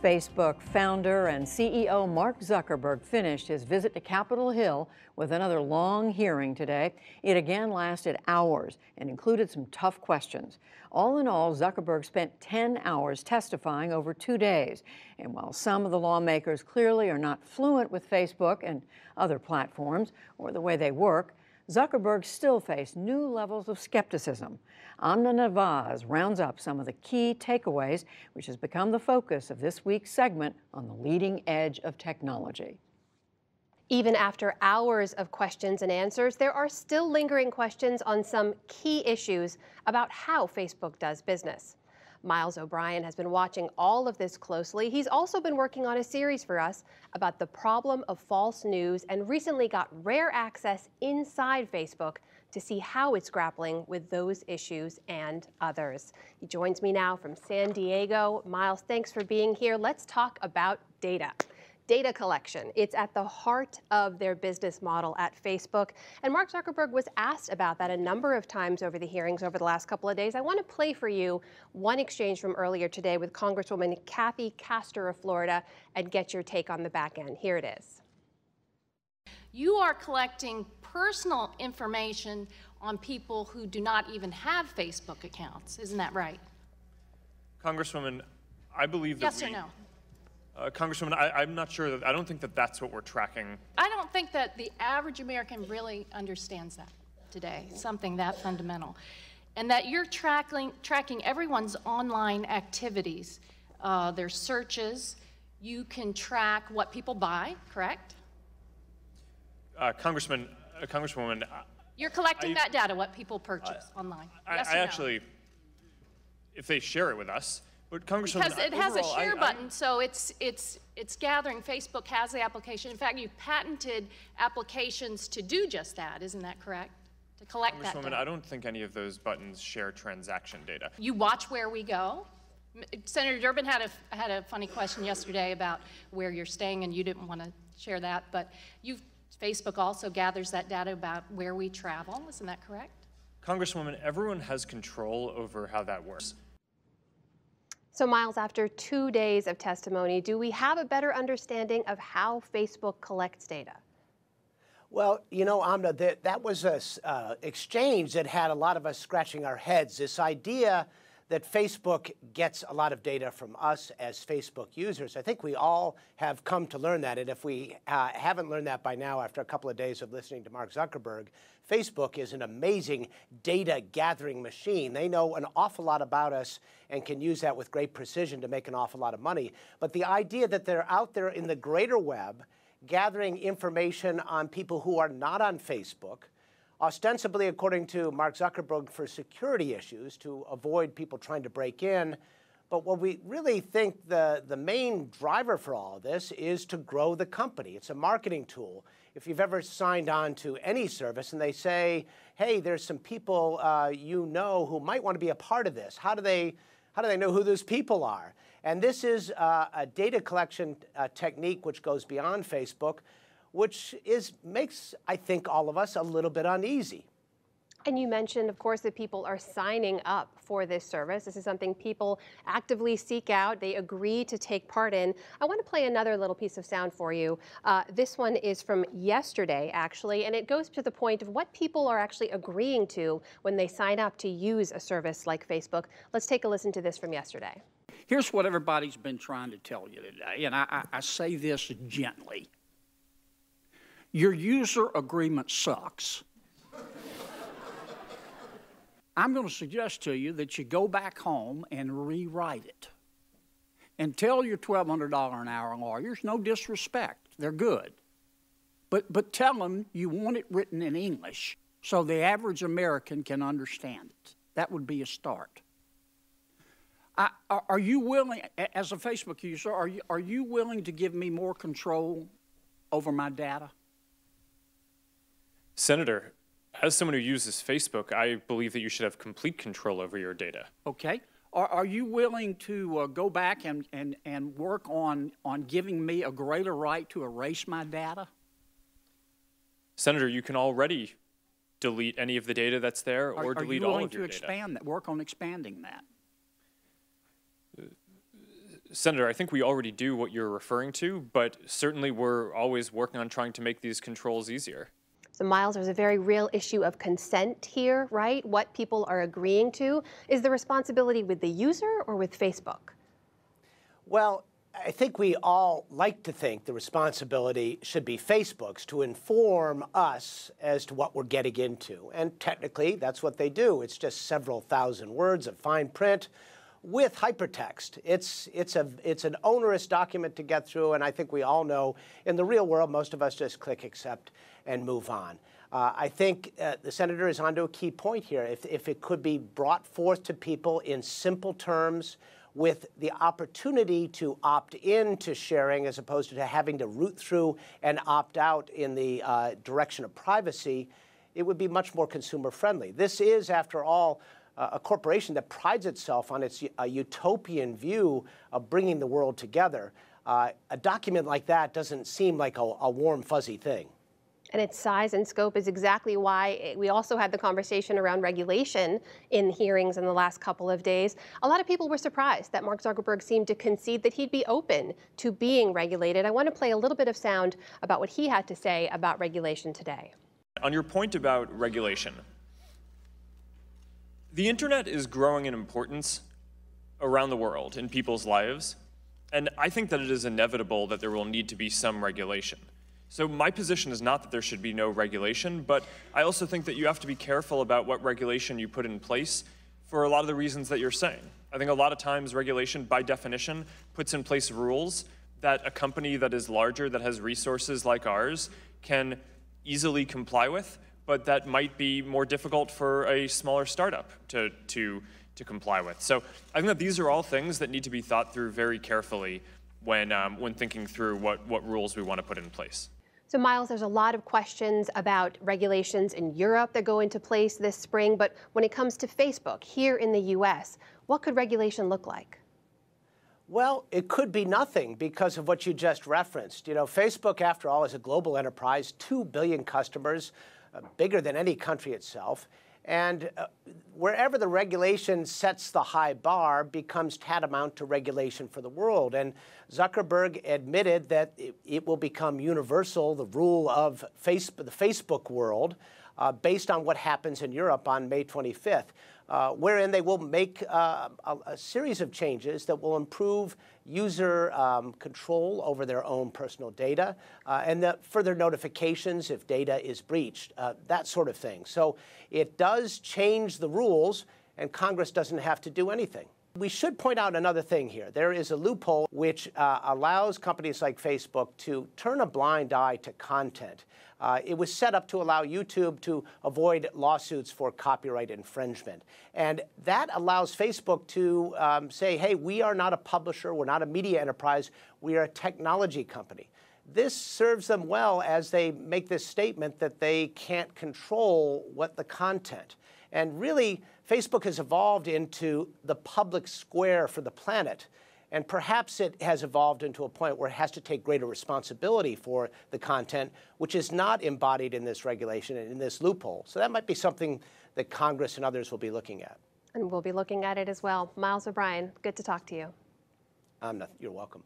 Facebook founder and CEO Mark Zuckerberg finished his visit to Capitol Hill with another long hearing today. It again lasted hours and included some tough questions. All in all, Zuckerberg spent 10 hours testifying over 2 days. And while some of the lawmakers clearly are not fluent with Facebook and other platforms or the way they work, Zuckerberg still faced new levels of skepticism. Amna Nawaz rounds up some of the key takeaways, which has become the focus of this week's segment on the leading edge of technology. Even after hours of questions and answers, there are still lingering questions on some key issues about how Facebook does business. Miles O'Brien has been watching all of this closely. He's also been working on a series for us about the problem of false news and recently got rare access inside Facebook to see how it's grappling with those issues and others. He joins me now from San Diego. Miles, thanks for being here. Let's talk about data. Data collection. It's at the heart of their business model at Facebook. And Mark Zuckerberg was asked about that a number of times over the hearings over the last couple of days. I want to play for you one exchange from earlier today with Congresswoman Kathy Castor of Florida and get your take on the back end. Here it is. You are collecting personal information on people who do not even have Facebook accounts. Isn't that right? Congresswoman, I believe that yes or no? Congresswoman, I'm not sure that, I don't think that that's what we're tracking. I don't think that the average American really understands that today, something that fundamental. And that you're tracking everyone's online activities, their searches. You can track what people buy, correct? Congresswoman, you're collecting that data, what people purchase online. Yes or no? Actually, if they share it with us, but Congresswoman, because it has a share button, so it's gathering. Facebook has the application. In fact, you've patented applications to do just that. Isn't that correct? To collect that data. Congresswoman, I don't think any of those buttons share transaction data. You watch where we go. Senator Durbin had a funny question yesterday about where you're staying, and you didn't want to share that, but Facebook also gathers that data about where we travel. Isn't that correct? Congresswoman, everyone has control over how that works. So, Miles, after 2 days of testimony, do we have a better understanding of how Facebook collects data? Well, you know, Amna, that was an exchange that had a lot of us scratching our heads. This idea that Facebook gets a lot of data from us as Facebook users. I think we all have come to learn that. And if we haven't learned that by now after a couple of days of listening to Mark Zuckerberg, Facebook is an amazing data gathering machine. They know an awful lot about us and can use that with great precision to make an awful lot of money. But the idea that they're out there in the greater web gathering information on people who are not on Facebook, ostensibly, according to Mark Zuckerberg, for security issues, to avoid people trying to break in. But what we really think the main driver for all of this is to grow the company. It's a marketing tool. If you've ever signed on to any service and they say, hey, there's some people you know who might want to be a part of this, how do they know who those people are? And this is a data collection technique which goes beyond Facebook, which makes, I think, all of us a little bit uneasy. And you mentioned, of course, that people are signing up for this service. This is something people actively seek out. They agree to take part in. I want to play another little piece of sound for you. This one is from yesterday, actually, and it goes to the point of what people are actually agreeing to when they sign up to use a service like Facebook. Let's take a listen to this from yesterday. Here's what everybody's been trying to tell you today, and I say this gently. Your user agreement sucks. I'm going to suggest to you that you go back home and rewrite it. And tell your $1,200 an hour lawyers, no disrespect, they're good. But tell them you want it written in English so the average American can understand it. That would be a start. Are you willing, as a Facebook user, are you willing to give me more control over my data? Senator, as someone who uses Facebook, I believe that you should have complete control over your data. Okay. Are you willing to go back and work on giving me a greater right to erase my data? Senator, you can already delete any of the data that's there or delete all of your data. Are you willing to work on expanding that? Senator, I think we already do what you're referring to, but certainly we're always working on trying to make these controls easier. So Miles, there's a very real issue of consent here, right? What people are agreeing to. Is the responsibility with the user or with Facebook? Well, I think we all like to think the responsibility should be Facebook's to inform us as to what we're getting into. And technically, that's what they do. It's just several thousand words of fine print with hypertext. It's an onerous document to get through, and I think we all know in the real world, most of us just click accept and move on. I think the senator is onto a key point here. If it could be brought forth to people in simple terms with the opportunity to opt in to sharing as opposed to having to root through and opt out in the direction of privacy, it would be much more consumer friendly. This is, after all, a corporation that prides itself on its utopian view of bringing the world together. A document like that doesn't seem like a warm, fuzzy thing. And its size and scope is exactly why we also had the conversation around regulation in hearings in the last couple of days. A lot of people were surprised that Mark Zuckerberg seemed to concede that he'd be open to being regulated. I want to play a little bit of sound about what he had to say about regulation today. On your point about regulation, the internet is growing in importance around the world in people's lives, and I think that it is inevitable that there will need to be some regulation. So my position is not that there should be no regulation, but I also think that you have to be careful about what regulation you put in place for a lot of the reasons that you're saying. I think a lot of times regulation, by definition, puts in place rules that a company that is larger, that has resources like ours, can easily comply with, but that might be more difficult for a smaller startup to comply with. So I think that these are all things that need to be thought through very carefully when thinking through what rules we want to put in place. So Miles, there's a lot of questions about regulations in Europe that go into place this spring, but when it comes to Facebook here in the US, what could regulation look like? Well, it could be nothing because of what you just referenced. You know, Facebook, after all, is a global enterprise, 2 billion customers, bigger than any country itself. And wherever the regulation sets the high bar becomes tantamount to regulation for the world. And Zuckerberg admitted that it will become universal, the rule of the Facebook world, based on what happens in Europe on May 25th, wherein they will make a series of changes that will improve user control over their own personal data and the further notifications if data is breached, that sort of thing. So it does change the rules, and Congress doesn't have to do anything. We should point out another thing here. There is a loophole which allows companies like Facebook to turn a blind eye to content. It was set up to allow YouTube to avoid lawsuits for copyright infringement. And that allows Facebook to say, hey, we are not a publisher, we're not a media enterprise, we are a technology company. This serves them well as they make this statement that they can't control what the content. And really, Facebook has evolved into the public square for the planet. And perhaps it has evolved into a point where it has to take greater responsibility for the content, which is not embodied in this regulation and in this loophole. So that might be something that Congress and others will be looking at. And we'll be looking at it as well. Miles O'Brien, good to talk to you. You're welcome.